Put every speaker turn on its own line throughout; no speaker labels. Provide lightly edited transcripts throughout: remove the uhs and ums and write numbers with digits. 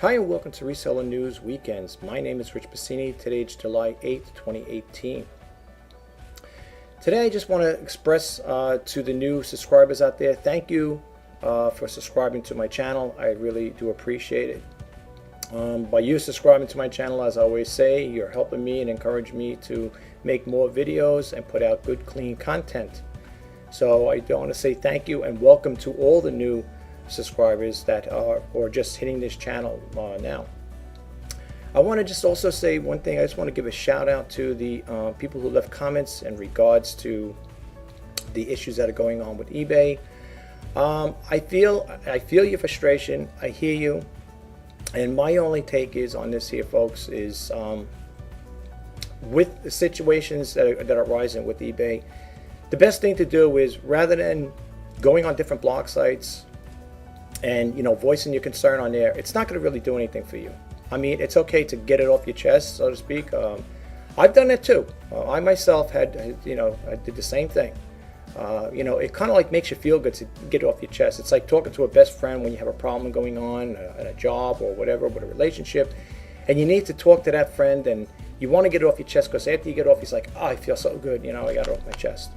Hi and welcome to Reseller News Weekends. My name is Rich Bassini. Today is July 8th, 2018. Today I just want to express to the new subscribers out there, thank you for subscribing to my channel. I really do appreciate it. By you subscribing to my channel, as I always say, you're helping me and encourage me to make more videos and put out good, clean content. So I want to say thank you and welcome to all the new subscribers that are or just hitting this channel now. I want to just also say one thing. I just want to give a shout out to the people who left comments in regards to the issues that are going on with eBay. I feel your frustration. I hear you, and my only take is on this here, folks, is with the situations that are rising with eBay, the best thing to do is, rather than going on different blog sites and voicing your concern on there, it's not going to really do anything for you. I mean, it's okay to get it off your chest, so to speak. I've done it too. I myself I did the same thing. It kind of like makes you feel good to get it off your chest. It's like talking to a best friend when you have a problem going on at a job or whatever with a relationship, and you need to talk to that friend, and you want to get it off your chest because after you get it off, he's like, oh, I feel so good. I got it off my chest.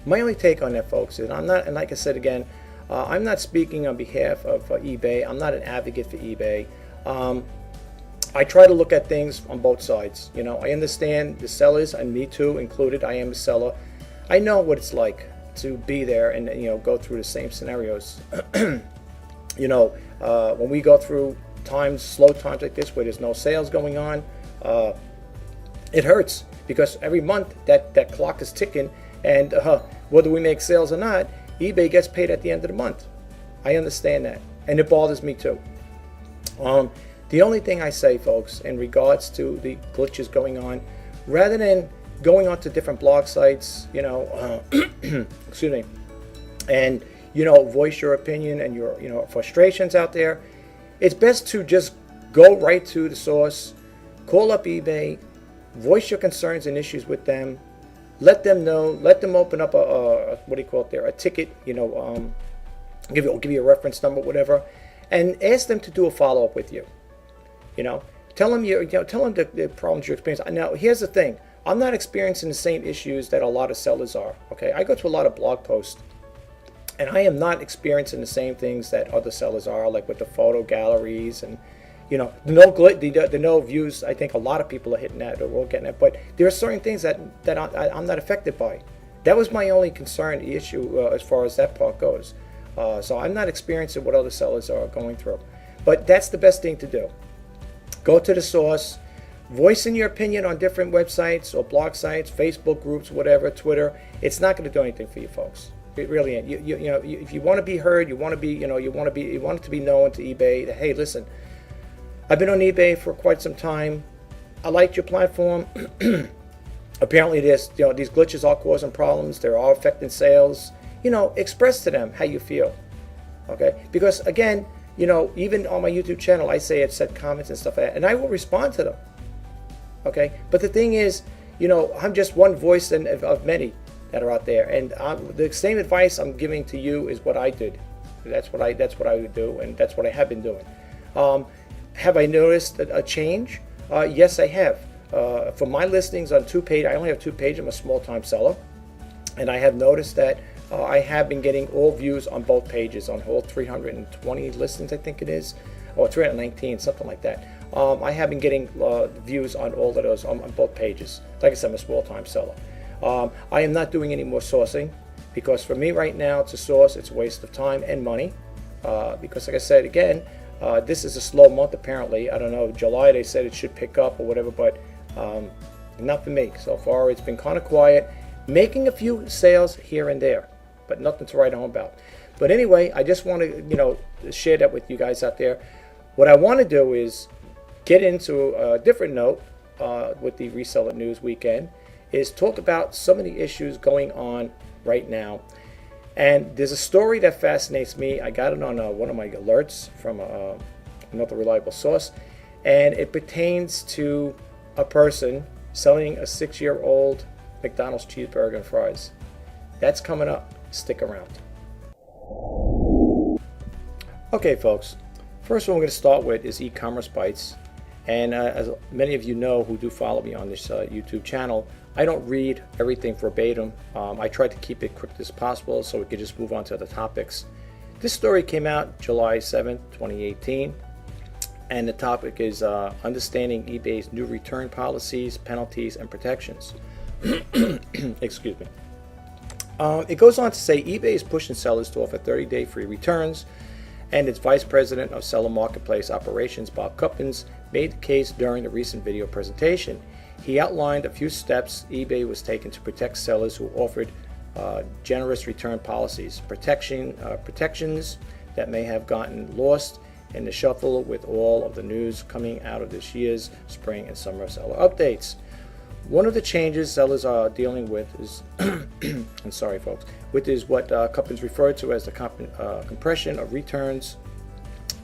My only take on that, folks, is I'm not, and like I said again, I'm not speaking on behalf of eBay. I'm not an advocate for eBay. I try to look at things on both sides. I understand the sellers, and me too included. I am a seller. I know what it's like to be there and go through the same scenarios. When we go through slow times like this where there's no sales going on, it hurts because every month that clock is ticking, and whether we make sales or not, eBay gets paid at the end of the month. I understand that, and it bothers me too. The only thing I say, folks, in regards to the glitches going on, rather than going on to different blog sites, excuse me, and voice your opinion and your frustrations out there, it's best to just go right to the source, call up eBay, voice your concerns and issues with them. Let them know. Let them open up a ticket. Give you a reference number, whatever, and ask them to do a follow up with you. Tell them the problems you're experiencing. Now, here's the thing. I'm not experiencing the same issues that a lot of sellers are. Okay, I go to a lot of blog posts, and I am not experiencing the same things that other sellers are, like with the photo galleries and the no views. I think a lot of people are hitting that, or we're getting it, but there are certain things that I'm not affected by. That was my only concern, issue as far as that part goes. So I'm not experiencing what other sellers are going through. But that's the best thing to do. Go to the source, voicing your opinion on different websites or blog sites, Facebook groups, whatever, Twitter. It's not going to do anything for you, folks. It really ain't. If you want to be heard, you want it to be known to eBay that, hey, listen, I've been on eBay for quite some time. I liked your platform. Apparently, these glitches are causing problems. They're all affecting sales. Express to them how you feel. Okay? Because again, even on my YouTube channel, I say set comments and stuff like that, and I will respond to them. Okay? But the thing is, I'm just one voice of many that are out there, and the same advice I'm giving to you is what I did. That's what I would do, and that's what I have been doing. Have I noticed a change? Yes, I have. For my listings on 2 pages, I only have 2 pages. I'm a small-time seller, and I have noticed that I have been getting all views on both pages, on all 320 listings, I think it is, or 319, something like that. I have been getting views on all of those on both pages. Like I said, I'm a small-time seller. I am not doing any more sourcing because for me right now to source, it's a waste of time and money. Because like I said again, this is a slow month apparently. I don't know, July they said it should pick up or whatever, but not for me. So far it's been kind of quiet, making a few sales here and there, but nothing to write home about. But anyway, I just want to share that with you guys out there. What I want to do is get into a different note with the Reseller News Weekend, is talk about some of the issues going on right now. And there's a story that fascinates me. I got it on one of my alerts from another reliable source, and it pertains to a person selling a 6-year-old McDonald's cheeseburger and fries. That's coming up. Stick around. Okay, folks. First one we're going to start with is e-commerce bites. And as many of you know who do follow me on this YouTube channel, I don't read everything verbatim. I try to keep it quick as possible so we could just move on to other topics. This story came out July 7th, 2018. And the topic is understanding eBay's new return policies, penalties, and protections. Excuse me. It goes on to say eBay is pushing sellers to offer 30-day free returns, and its Vice President of Seller Marketplace Operations, Bob Cuppins, made the case during the recent video presentation. He outlined a few steps eBay was taking to protect sellers who offered generous return policies, protections that may have gotten lost in the shuffle with all of the news coming out of this year's spring and summer seller updates. One of the changes sellers are dealing with is, I'm sorry folks, is what Cuppins referred to as the compression of returns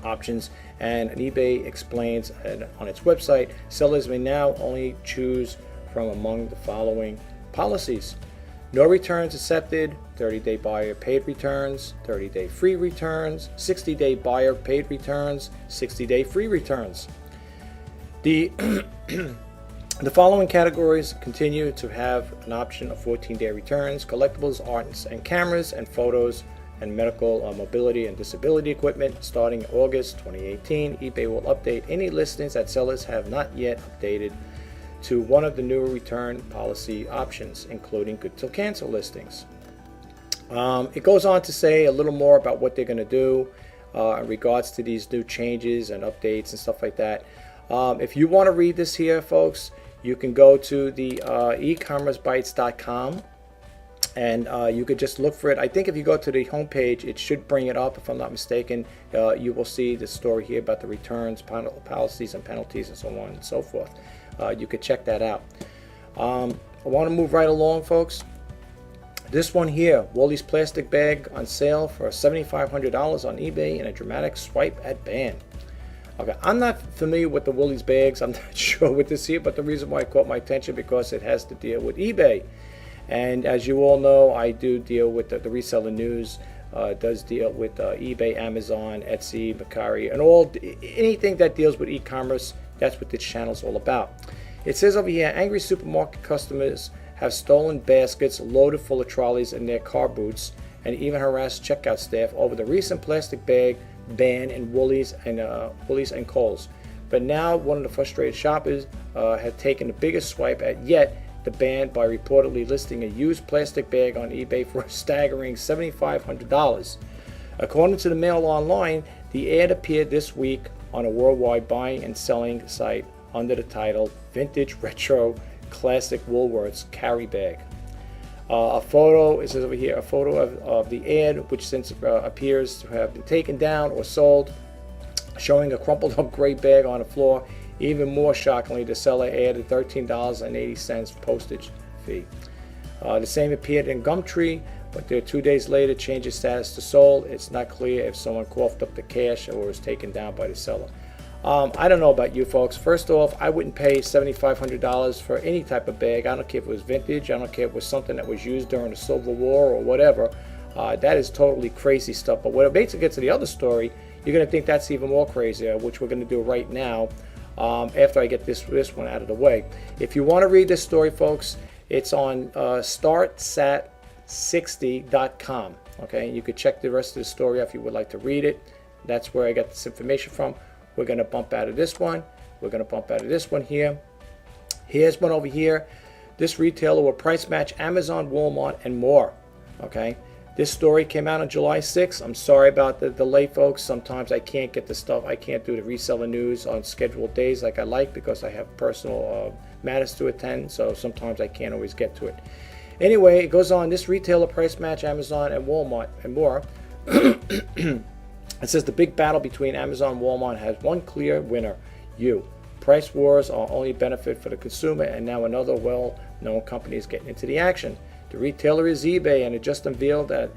options, and eBay explains on its website, sellers may now only choose from among the following policies: no returns accepted, 30-day buyer paid returns, 30-day free returns, 60-day buyer paid returns, 60-day free returns. The following categories continue to have an option of 14-day returns: collectibles, arts and cameras, and photos, and medical, mobility, and disability equipment. Starting August 2018, eBay will update any listings that sellers have not yet updated to one of the newer return policy options, including good till cancel listings. It goes on to say a little more about what they're going to do in regards to these new changes and updates and stuff like that. If you want to read this here, folks, you can go to the ecommercebites.com, and you could just look for it. I think if you go to the homepage, it should bring it up. If I'm not mistaken, you will see the story here about the returns, policies, and penalties, and so on and so forth. You could check that out. I want to move right along, folks. This one here, Woolies plastic bag on sale for $7,500 on eBay in a dramatic swipe at ban. Okay, I'm not familiar with the Woolies bags. I'm not sure what this here, but the reason why it caught my attention because it has to deal with eBay. And as you all know, I do deal with the reseller news. Does deal with eBay, Amazon, Etsy, Mercari, and anything that deals with e-commerce. That's what this channel is all about. It says over here, angry supermarket customers have stolen baskets loaded full of trolleys in their car boots, and even harassed checkout staff over the recent plastic bag ban in Woolies and Kohl's. But now one of the frustrated shoppers had taken the biggest swipe at yet the ban by reportedly listing a used plastic bag on eBay for a staggering $7,500. According to the Mail Online, the ad appeared this week on a worldwide buying and selling site under the title Vintage Retro Classic Woolworths Carry Bag. A photo, it says over here, a photo of the ad, which since appears to have been taken down or sold, showing a crumpled up gray bag on the floor. Even more shockingly, the seller added $13.80 postage fee. The same appeared in Gumtree, but 2 days later changed its status to sold. It's not clear if someone coughed up the cash or was taken down by the seller. I don't know about you folks. First off, I wouldn't pay $7,500 for any type of bag. I don't care if it was vintage. I don't care if it was something that was used during the Civil War or whatever. That is totally crazy stuff. But when it makes it get to the other story, you're going to think that's even more crazier, which we're going to do right now after I get this one out of the way. If you want to read this story, folks, it's on startsat60.com. Okay, you could check the rest of the story if you would like to read it. That's where I got this information from. We're going to bump out of this one. We're going to bump out of this one here. Here's one over here. This retailer will price match Amazon, Walmart, and more. Okay. This story came out on July 6th. I'm sorry about the delay, folks. Sometimes I can't get the stuff. I can't do the reseller news on scheduled days like I like because I have personal matters to attend. So sometimes I can't always get to it. Anyway, it goes on. This retailer price match Amazon and Walmart and more. It says the big battle between Amazon and Walmart has one clear winner, you. Price wars are only benefit for the consumer, and now another well-known company is getting into the action. The retailer is eBay, and it just unveiled that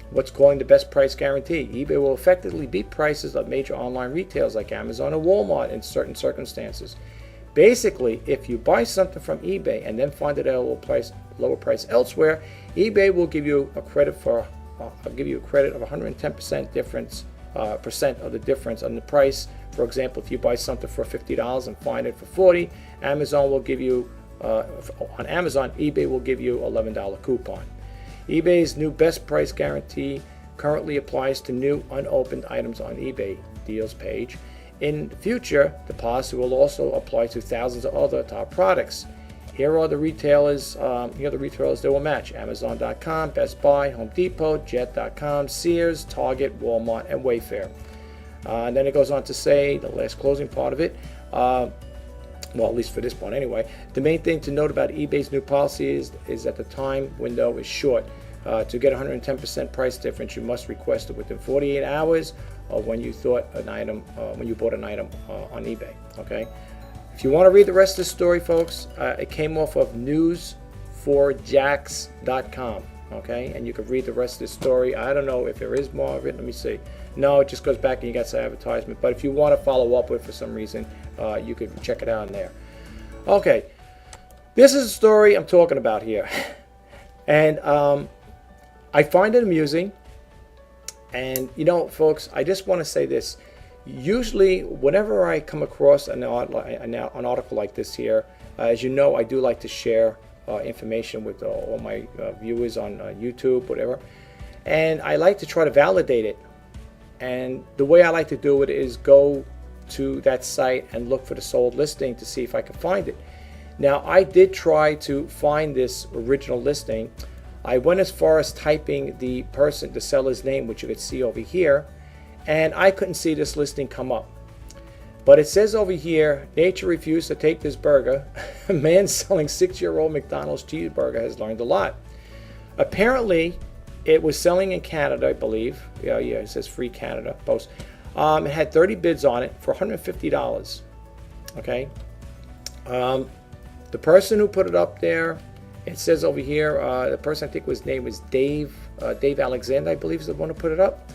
what's calling the best price guarantee. eBay will effectively beat prices of major online retailers like Amazon and Walmart in certain circumstances. Basically, if you buy something from eBay and then find it at a lower price elsewhere, eBay will give you a credit of 110% difference percent of the difference on the price. For example, if you buy something for $50 and find it for $40, Amazon will give you, on Amazon, eBay will give you $11 coupon. eBay's new best price guarantee currently applies to new unopened items on eBay deals page. In the future, the policy will also apply to thousands of other top products. Here are the retailers. That will match: Amazon.com, Best Buy, Home Depot, Jet.com, Sears, Target, Walmart, and Wayfair. And then it goes on to say, the last closing part of it, well, at least for this part anyway, the main thing to note about eBay's new policy is that the time window is short. To get 110% price difference, you must request it within 48 hours of when you bought an item on eBay. Okay. If you want to read the rest of the story, folks, it came off of news4jax.com. Okay, and you can read the rest of the story. I don't know if there is more of it. Let me see. No, it just goes back and you got some advertisement. But if you want to follow up with it for some reason, you could check it out in there. Okay, this is the story I'm talking about here, and I find it amusing. And you know, folks, I just want to say this. Usually, whenever I come across an article like this here, as you know, I do like to share information with all my viewers on YouTube, whatever. And I like to try to validate it. And the way I like to do it is go to that site and look for the sold listing to see if I can find it. Now, I did try to find this original listing. I went as far as typing the seller's name, which you could see over here, and I couldn't see this listing come up. But it says over here, nature refused to take this burger. A man selling 6-year-old McDonald's cheeseburger has learned a lot. Apparently, it was selling in Canada, I believe. Yeah, it says Free Canada Post. It had 30 bids on it for $150. Okay. The person who put it up there, it says over here, the person I think his name was Dave Alexander, I believe is the one who put it up.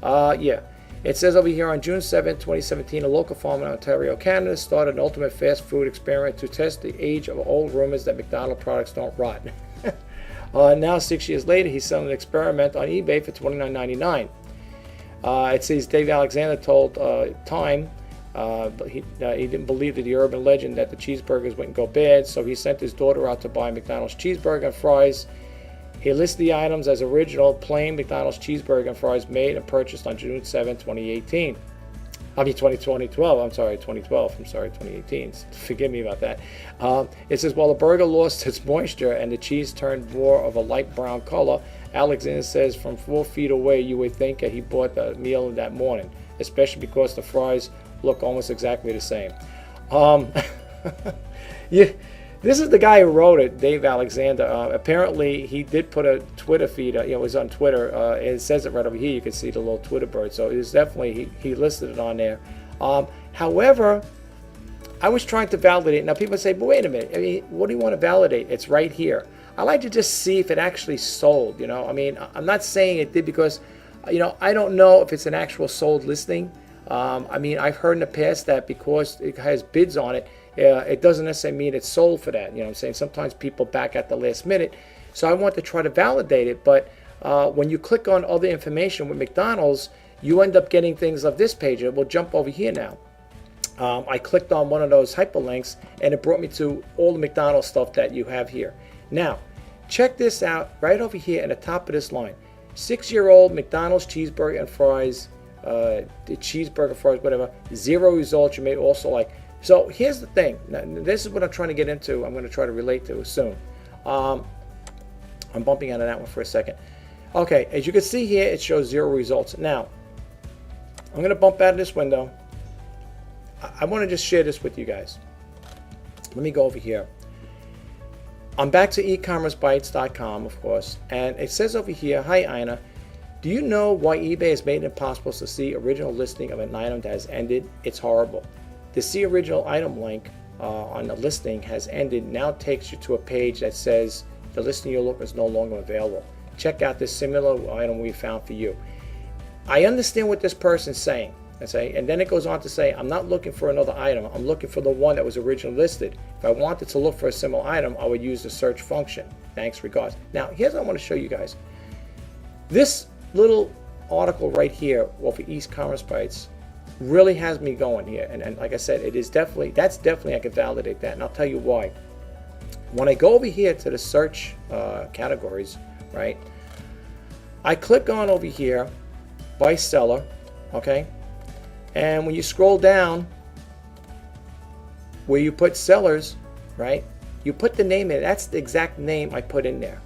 Yeah. It says over here, on June 7, 2017, a local farmer in Ontario, Canada, started an ultimate fast food experiment to test the age of old rumors that McDonald's products don't rot. Now, 6 years later, he's selling an experiment on eBay for $29.99. It says Dave Alexander told Time he didn't believe the urban legend that the cheeseburgers wouldn't go bad, so he sent his daughter out to buy McDonald's cheeseburger and fries. He lists the items as original, plain McDonald's cheeseburger and fries made and purchased on June 7, 2018. I mean, 2012. I'm sorry, 2012. I'm sorry, 2018. Forgive me about that. It says, while the burger lost its moisture and the cheese turned more of a light brown color, Alexander says from 4 feet away you would think that he bought the meal that morning, especially because the fries look almost exactly the same. Yeah. This is the guy who wrote it, Dave Alexander. Apparently, he did put a Twitter feed. It was on Twitter. It says it right over here. You can see the little Twitter bird. So it was definitely, he listed it on there. However, I was trying to validate. Now, people say, but wait a minute. I mean, what do you want to validate? It's right here. I like to just see if it actually sold. You know, I mean, I'm not saying it did because, you know, I don't know if it's an actual sold listing. I mean, I've heard in the past that because it has bids on it, it doesn't necessarily mean it's sold for that. You know what I'm saying? Sometimes people back at the last minute. So I want to try to validate it. But when you click on other information with McDonald's, you end up getting things of this page. We'll jump over here now. I clicked on one of those hyperlinks, and it brought me to all the McDonald's stuff that you have here. Now, check this out right over here at the top of this line. 6-year-old McDonald's cheeseburger and fries, the cheeseburger fries, whatever, 0 results. You may also like. So here's the thing. Now, this is what I'm trying to get into. I'm going to try to relate to soon. I'm bumping out of that one for a second. Okay, as you can see here, it shows 0 results. Now, I'm going to bump out of this window. I want to just share this with you guys. Let me go over here. I'm back to ecommercebytes.com, of course, and it says over here, hi Ina, do you know why eBay has made it impossible to see original listing of an item that has ended? It's horrible. The see original item link on the listing has ended now takes you to a page that says the listing you're looking is no longer available. Check out this similar item we found for you. I understand what this person's saying. And then it goes on to say, I'm not looking for another item. I'm looking for the one that was originally listed. If I wanted to look for a similar item, I would use the search function. Thanks, regards. Now, here's what I want to show you guys. This little article right here off of East Commerce Bites really has me going here. And like I said, that's definitely, I can validate that. And I'll tell you why. When I go over here to the search categories, right, I click on over here by seller, okay, and when you scroll down where you put sellers, right, you put the name in. That's the exact name I put in there.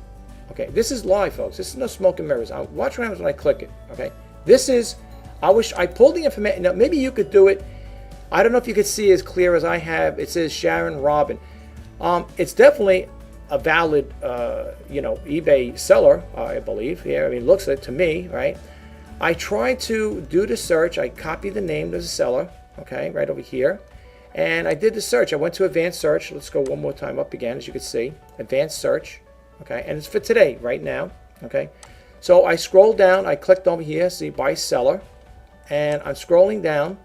Okay, this is live, folks. This is no smoke and mirrors. Watch what happens when I click it. Okay, this is, I wish I pulled the information. Now, maybe you could do it. I don't know if you could see as clear as I have. It says Sharon Robin. It's definitely a valid, eBay seller, I believe. Here, I mean, it looks like it to me, right? I tried to do the search. I copied the name of the seller, okay, right over here. And I did the search. I went to advanced search. Let's go one more time up again, as you can see. Advanced search, okay, and it's for today, right now, okay. So I scrolled down. I clicked over here, see by seller, and I'm scrolling down,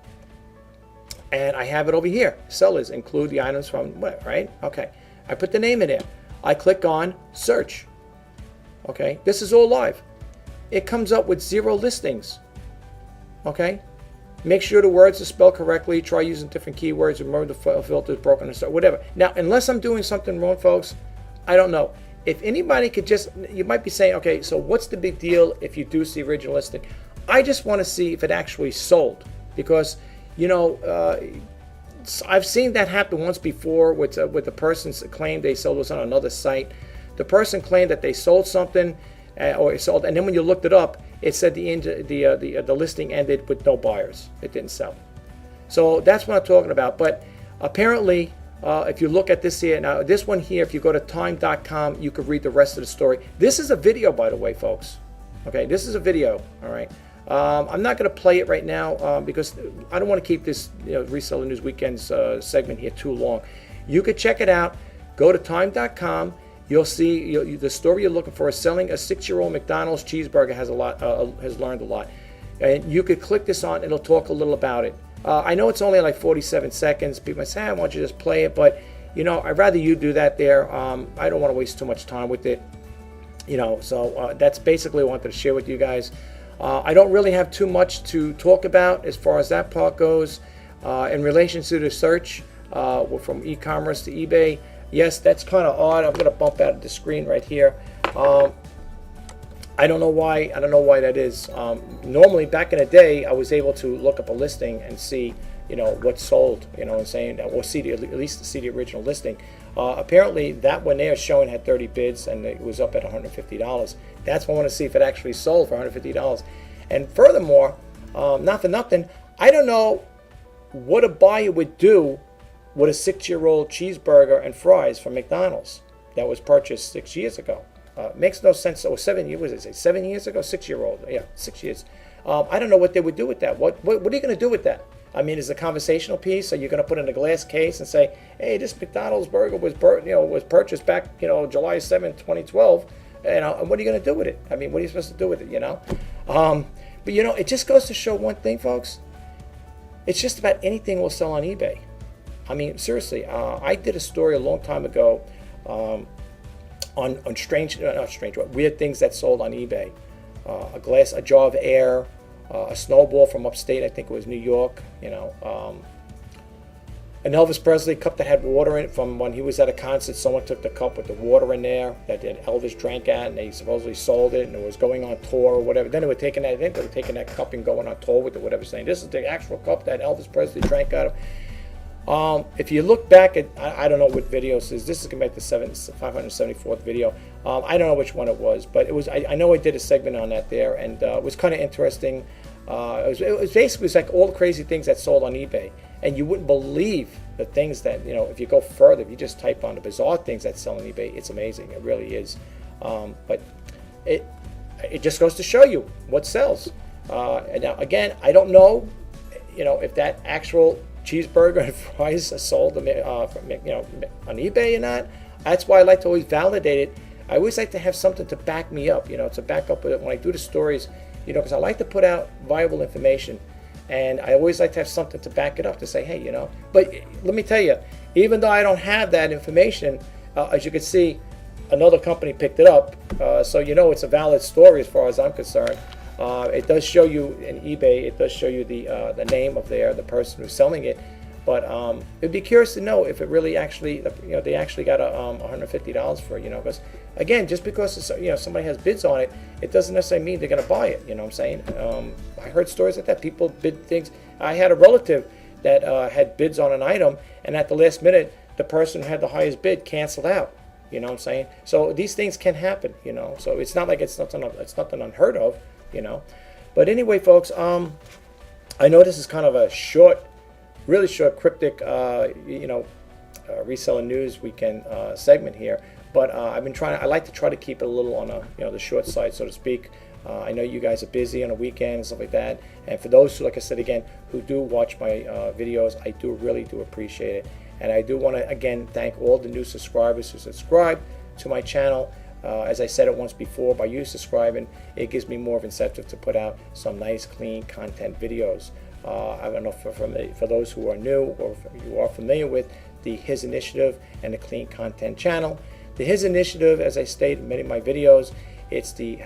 and I have it over here. Sellers include the items from what, right? Okay. I put the name in there. I click on search. Okay. This is all live. It comes up with 0 listings. Okay. Make sure the words are spelled correctly. Try using different keywords. Remember the filters broken and stuff, whatever. Now, unless I'm doing something wrong, folks, I don't know. If anybody could just, you might be saying, okay, so what's the big deal if you do see original listing? I just want to see if it actually sold, because, I've seen that happen once before with the person's claim they sold was on another site. The person claimed that they sold something, or it sold, and then when you looked it up, it said the listing ended with no buyers. It didn't sell. So that's what I'm talking about. But apparently, if you look at this here, now this one here, if you go to time.com, you could read the rest of the story. This is a video, by the way, folks. Okay, this is a video, all right? I'm not going to play it right now because I don't want to keep this Reseller News Weekends segment here too long. You could check it out. Go to time.com. You'll see the story you're looking for is selling a 6-year-old McDonald's cheeseburger has learned a lot. And you could click this on. It'll talk a little about it. I know it's only like 47 seconds. People might say, "I want you to just play it," but I'd rather you do that there. I don't want to waste too much time with it. So that's basically what I wanted to share with you guys. I don't really have too much to talk about as far as that part goes. In relation to the search from e-commerce to eBay, yes, that's kind of odd. I'm going to bump out the screen right here. I don't know why. I don't know why that is. Normally, back in the day, I was able to look up a listing and see, what sold. And saying, or see at least see the original listing. Apparently, that one there showing had 30 bids and it was up at $150. That's what I want to see if it actually sold for $150. And furthermore, not for nothing, I don't know what a buyer would do with a 6-year-old cheeseburger and fries from McDonald's that was purchased 6 years ago. Makes no sense. Oh, 7 years, what did it say? 7 years ago? 6-year-old. Yeah, 6 years. I don't know what they would do with that. What are you going to do with that? I mean, is it a conversational piece? Are you going to put it in a glass case and say, "Hey, this McDonald's burger was purchased back, July 7, 2012." And what are you going to do with it? I mean, what are you supposed to do with it? But it just goes to show one thing, folks. It's just about anything will sell on eBay. I mean, seriously. I did a story a long time ago on weird things that sold on eBay. A jar of air. A snowball from upstate, I think it was New York, an Elvis Presley cup that had water in it from when he was at a concert. Someone took the cup with the water in there that Elvis drank at, and they supposedly sold it, and it was going on tour or whatever. Then they were taking that cup and going on tour with it, whatever, saying this is the actual cup that Elvis Presley drank out of. If you look back at, I don't know what video this is. This is going back to 574th video. I don't know which one it was, but it was. I know I did a segment on that there, and it was kind of interesting. It was basically like all the crazy things that sold on eBay, and you wouldn't believe the things that if you go further, if you just type on the bizarre things that sell on eBay, it's amazing. It really is. But it just goes to show you what sells. And now again, I don't know, if that actual cheeseburger and fries are sold on eBay or not. That's why I like to always validate it. I always like to have something to back me up, to back up with it when I do the stories, because I like to put out viable information, and I always like to have something to back it up to say, hey, But let me tell you, even though I don't have that information, as you can see, another company picked it up, so it's a valid story as far as I'm concerned. It does show you in eBay. It does show you the name of the person who's selling it. But it'd be curious to know if it really actually, they actually got $150 for it, because again, just because somebody has bids on it, it doesn't necessarily mean they're going to buy it. You know what I'm saying? I heard stories like that. People bid things. I had a relative that had bids on an item, and at the last minute, the person who had the highest bid canceled out. You know what I'm saying? So these things can happen. So it's not like it's nothing unheard of. But anyway, folks, I know this is kind of a really short, cryptic, reseller news weekend segment here. But I like to try to keep it a little on the short side, so to speak. I know you guys are busy on a weekend and stuff like that. And for those who, like I said again, who do watch my videos, I really do appreciate it. And I do want to again thank all the new subscribers who subscribe to my channel. As I said it once before, by you subscribing, it gives me more of incentive to put out some nice, clean content videos. I don't know for those who are new or if you are familiar with the His Initiative and the Clean Content channel. The His Initiative, as I state in many of my videos, it's to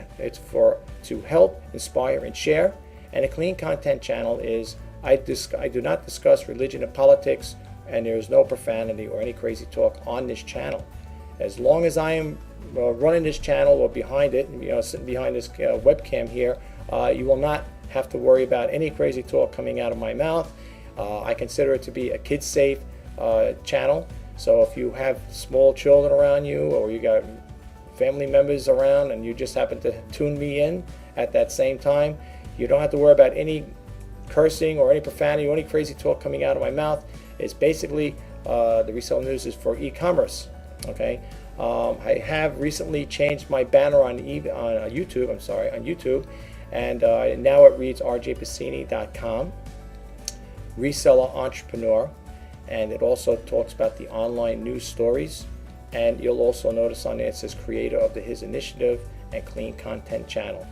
help, inspire, and share. And the Clean Content channel is I do not discuss religion and politics, and there is no profanity or any crazy talk on this channel. As long as I am running this channel or behind it, sitting behind this webcam here, you will not have to worry about any crazy talk coming out of my mouth. I consider it to be a kid-safe channel. So if you have small children around you, or you got family members around and you just happen to tune me in at that same time, you don't have to worry about any cursing or any profanity or any crazy talk coming out of my mouth. It's basically the Reseller News is for e-commerce. Okay, I have recently changed my banner on YouTube. On YouTube, and now it reads rjpacini.com, reseller entrepreneur, and it also talks about the online news stories. And you'll also notice on there it says creator of the His Initiative and Clean Content channel,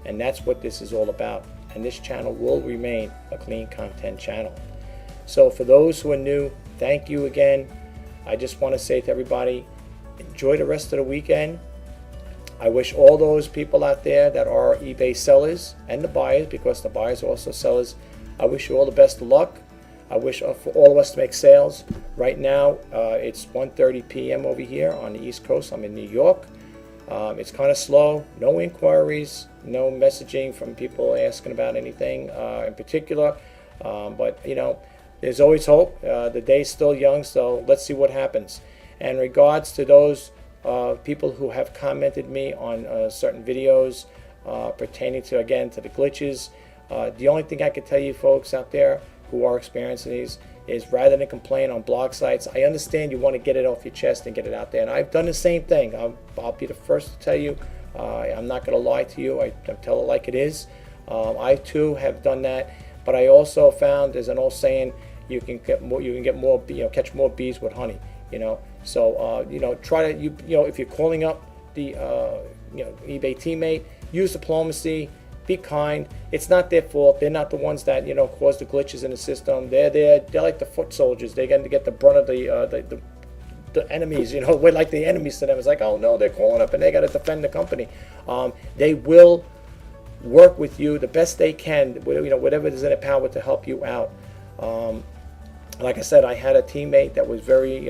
and that's what this is all about. And this channel will remain a clean content channel. So for those who are new, thank you again. I just want to say to everybody, enjoy the rest of the weekend. I wish all those people out there that are eBay sellers and the buyers, because the buyers are also sellers, I wish you all the best of luck. I wish for all of us to make sales. Right now, it's 1:30 p.m. over here on the East Coast. I'm in New York. It's kind of slow. No inquiries, no messaging from people asking about anything in particular. But there's always hope. The day's still young, so let's see what happens. And in regards to those people who have commented me on certain videos pertaining to the glitches, the only thing I can tell you folks out there who are experiencing these is, rather than complain on blog sites, I understand you want to get it off your chest and get it out there. And I've done the same thing. I'll be the first to tell you. I'm not going to lie to you. I tell it like it is. I too have done that. But I also found there's an old saying: you can get more, catch more bees with honey. So try to if you're calling up the eBay teammate, use diplomacy. Be kind. It's not their fault. They're not the ones that cause the glitches in the system. They're like the foot soldiers. They're going to get the brunt of the enemies. We're like the enemies to them. It's like, oh no, they're calling up and they got to defend the company. They will work with you the best they can. Whatever is in their power to help you out. Like I said, I had a teammate that was very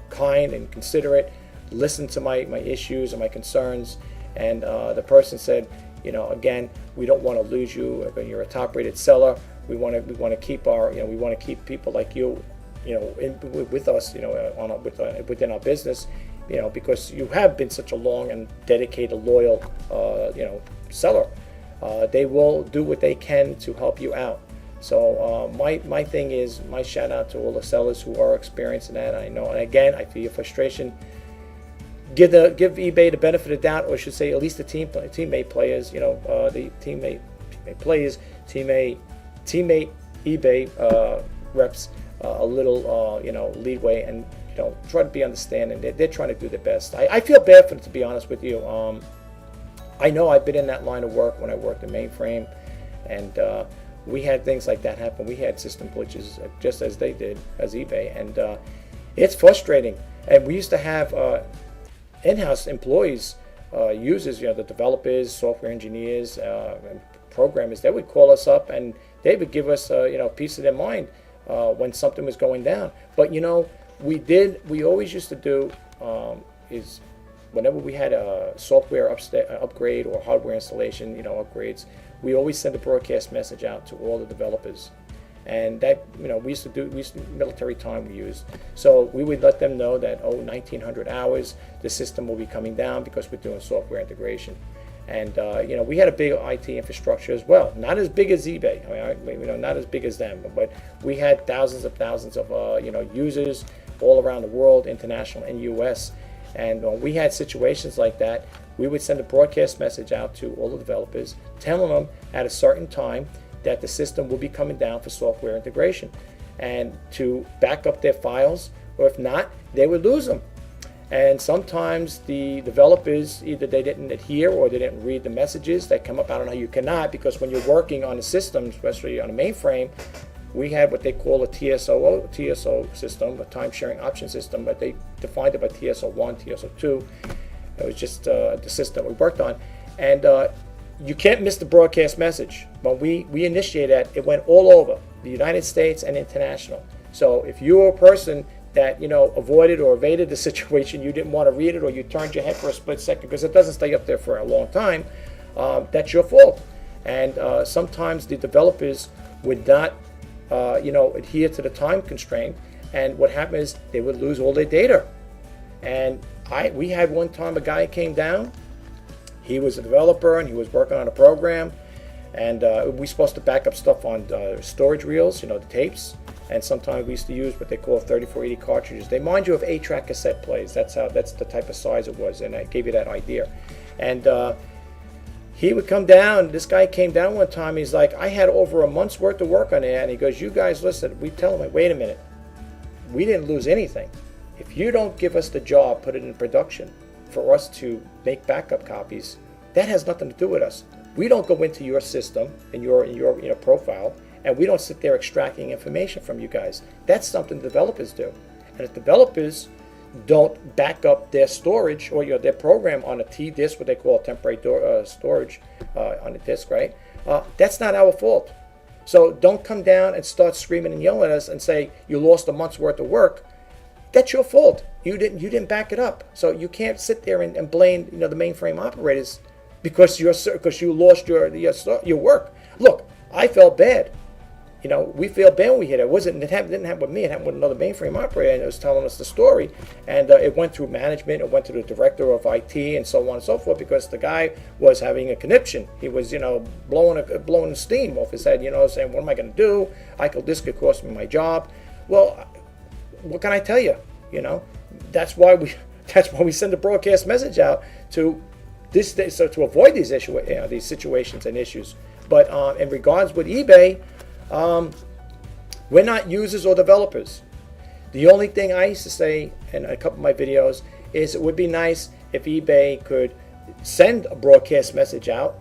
kind and considerate, listened to my issues and my concerns, and the person said, again, we don't want to lose you. You're a top-rated seller. We want to keep we want to keep people like you, with us, within our business, because you have been such a long and dedicated, loyal, seller. They will do what they can to help you out. So my thing is, my shout out to all the sellers who are experiencing that. I know, and again, I feel your frustration. Give eBay the benefit of the doubt, or I should say, at least the teammate players, the teammate players, teammate eBay reps a little, leeway, and try to be understanding. They're trying to do their best. I feel bad for them, to be honest with you. I know I've been in that line of work when I worked in mainframe, and we had things like that happen. We had system glitches just as they did as eBay, and it's frustrating. And we used to have in-house employees users, the developers, software engineers, and programmers, they would call us up and they would give us, peace of their mind when something was going down. But we always used to do is whenever we had a software upgrade or hardware installation, upgrades, we always send a broadcast message out to all the developers. And that, we used to military time we used. So we would let them know that, 1900 hours, the system will be coming down because we're doing software integration. And, we had a big IT infrastructure as well. Not as big as eBay, not as big as them, but we had thousands of users all around the world, international and US. And when we had situations like that, we would send a broadcast message out to all the developers, telling them at a certain time that the system will be coming down for software integration and to back up their files, or if not, they would lose them. And sometimes the developers, either they didn't adhere or they didn't read the messages that come up. I don't know, you cannot, because when you're working on a system, especially on a mainframe, we had what they call a TSO system, a time sharing option system, but they defined it by TSO1, TSO2. It was just the system we worked on. And you can't miss the broadcast message. When we initiated that, it went all over the United States and international. So if you were a person that avoided or evaded the situation, you didn't want to read it, or you turned your head for a split second because it doesn't stay up there for a long time, that's your fault. And sometimes the developers would not adhere to the time constraint, and what happened is they would lose all their data. And we had one time a guy came down. He was a developer and he was working on a program, and we were supposed to back up stuff on storage reels, the tapes. And sometimes we used to use what they call 3480 cartridges. They mind you of 8-track cassette plays. That's the type of size it was, and I gave you that idea. And he would come down. This guy came down one time. He's like, I had over a month's worth of work on it. And he goes, you guys, listen. We tell him, wait a minute. We didn't lose anything. If you don't give us the job, put it in production for us to make backup copies, that has nothing to do with us. We don't go into your system and your profile, and we don't sit there extracting information from you guys. That's something developers do. And if developers don't back up their storage or their program on a T-disk, what they call temporary storage on a disk, right? That's not our fault. So don't come down and start screaming and yelling at us and say you lost a month's worth of work. That's your fault. You didn't back it up. So you can't sit there and blame the mainframe operators because you lost your work. Look, I felt bad. We feel bad when we hit it. It didn't happen with me. It happened with another mainframe operator, and it was telling us the story. And it went through management. It went to the director of IT, and so on and so forth, because the guy was having a conniption. He was, blowing steam off his head. Saying, "What am I going to do? This could cost me my job." Well, what can I tell you? That's why we send a broadcast message out to this day, so to avoid these these situations and issues. But in regards with eBay. We're not users or developers. The only thing I used to say in a couple of my videos is it would be nice if eBay could send a broadcast message out.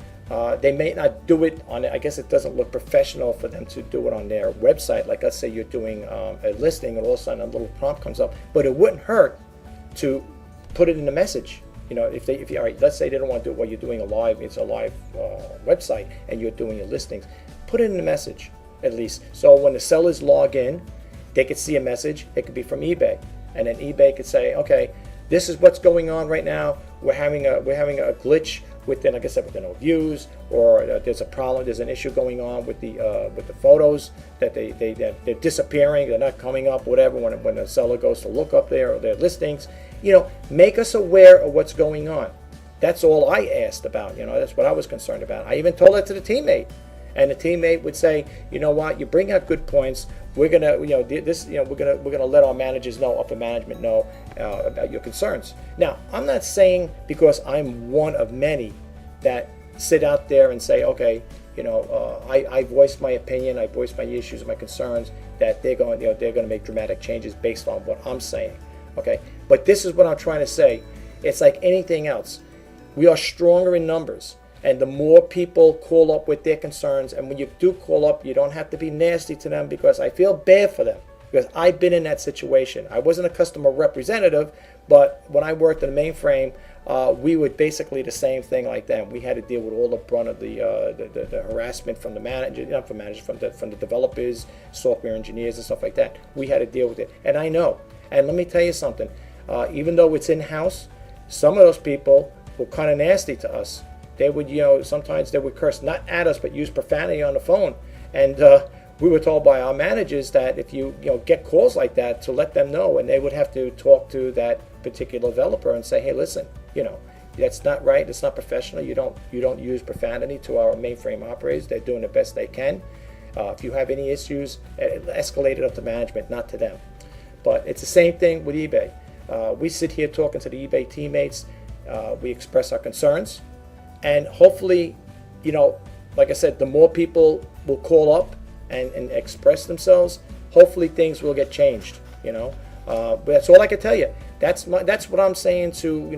They may not do it on it. I guess it doesn't look professional for them to do it on their website. Like, let's say you're doing a listing and all of a sudden a little prompt comes up. But it wouldn't hurt to put it in the message. If you all right, let's say they don't want to do it while you're doing it's a live website and you're doing your listings. Put it in the message. At least, so when the sellers log in, they could see a message. It could be from eBay, and then eBay could say, "Okay, this is what's going on right now. We're having a glitch within, like I said, within our views, or there's a problem. There's an issue going on with the photos that they're disappearing. They're not coming up. Whatever. When the seller goes to look up their listings, make us aware of what's going on." That's all I asked about. That's what I was concerned about. I even told that to the teammate. And the teammate would say, "You know what? You bring out good points. We're gonna, we're gonna let our managers know, upper management know about your concerns." Now, I'm not saying because I'm one of many that sit out there and say, "Okay, I voiced my opinion, I voiced my issues, my concerns," that they're going to make dramatic changes based on what I'm saying. Okay, but this is what I'm trying to say. It's like anything else. We are stronger in numbers. And the more people call up with their concerns, and when you do call up, you don't have to be nasty to them, because I feel bad for them, because I've been in that situation. I wasn't a customer representative, But when I worked in the mainframe, we would basically the same thing like them. We had to deal with all the brunt of the harassment from the manager, not from managers, from the developers, software engineers, and stuff like that. We had to deal with it, and I know. And let me tell you something. Even though it's in-house, some of those people were kind of nasty to us. They would, sometimes they would curse not at us, but use profanity on the phone. And we were told by our managers that if you get calls like that, to let them know, and they would have to talk to that particular developer and say, hey, listen, that's not right. It's not professional. You don't use profanity to our mainframe operators. They're doing the best they can. If you have any issues, escalate it up to management, not to them. But it's the same thing with eBay. We sit here talking to the eBay teammates. We express our concerns, and hopefully, like I said, the more people will call up and express themselves, hopefully things will get changed. But that's all I can tell you. That's what I'm saying to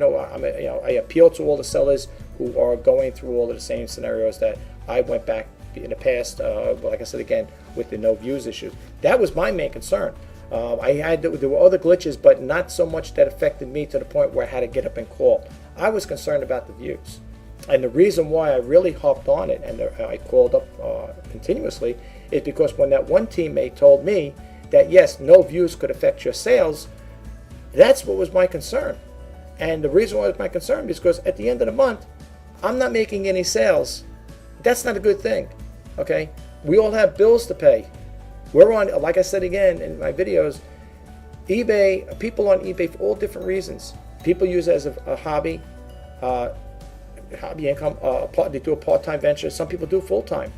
I appeal to all the sellers who are going through all of the same scenarios that I went back in the past. Like I said again, with the no views issue, that was my main concern. There were other glitches, but not so much that affected me to the point where I had to get up and call. I was concerned about the views, and the reason why I really hopped on it and I called up continuously is because when that one teammate told me that yes, no views could affect your sales, that's what was my concern. And the reason why it was my concern is because at the end of the month, I'm not making any sales. That's not a good thing. Okay, we all have bills to pay. We're on, like I said again in my videos, eBay, people on eBay for all different reasons. People use it as a hobby income. They do a part-time venture. Some people do full-time.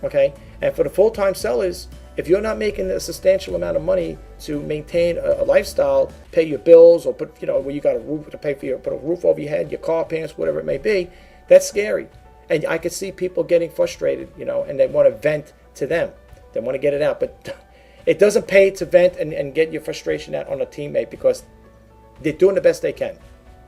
Okay, and for the full-time sellers, if you're not making a substantial amount of money to maintain a lifestyle, pay your bills, or put where you got a roof to pay for put a roof over your head, your car payments, whatever it may be, that's scary. And I could see people getting frustrated, and they want to vent to them. They want to get it out, but it doesn't pay to vent and get your frustration out on a teammate because they're doing the best they can.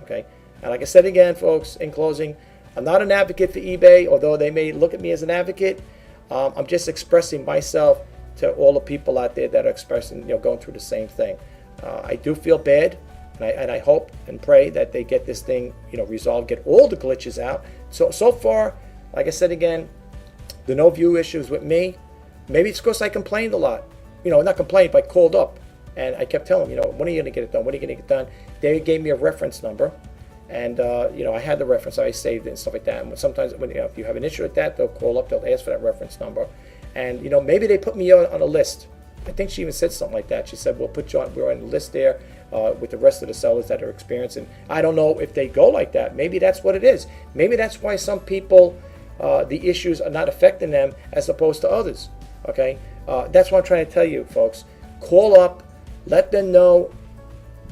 Okay, and like I said again, folks, in closing, I'm not an advocate for eBay, although they may look at me as an advocate. I'm just expressing myself to all the people out there that are expressing, going through the same thing. I do feel bad, and I hope and pray that they get this thing, resolved, get all the glitches out. So far, like I said again, the no view issues with me. Maybe it's because I complained a lot. Not complained, but called up. And I kept telling them, when are you going to get it done? When are you going to get it done? They gave me a reference number. And, I had the reference. I saved it and stuff like that. And sometimes, if you have an issue with that, they'll call up. They'll ask for that reference number. And, maybe they put me on a list. I think she even said something like that. She said, we'll put you on, we're on the list there with the rest of the sellers that are experiencing. I don't know if they go like that. Maybe that's what it is. Maybe that's why some people, the issues are not affecting them as opposed to others. Okay, that's what I'm trying to tell you, folks. Call up, let them know,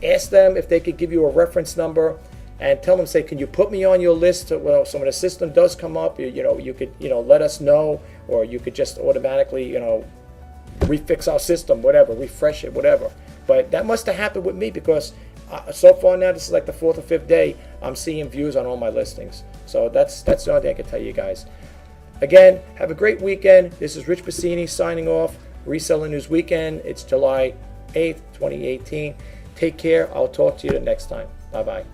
ask them if they could give you a reference number, and tell them, say, can you put me on your list? So when the system does come up, you could, let us know, or you could just automatically, refix our system, whatever, refresh it, whatever. But that must have happened with me because so far now, this is like the 4th or 5th day, I'm seeing views on all my listings. So that's the only thing I can tell you guys. Again, have a great weekend. This is Rich Bassini signing off. Reseller News Weekend. It's July 8th, 2018. Take care. I'll talk to you the next time. Bye-bye.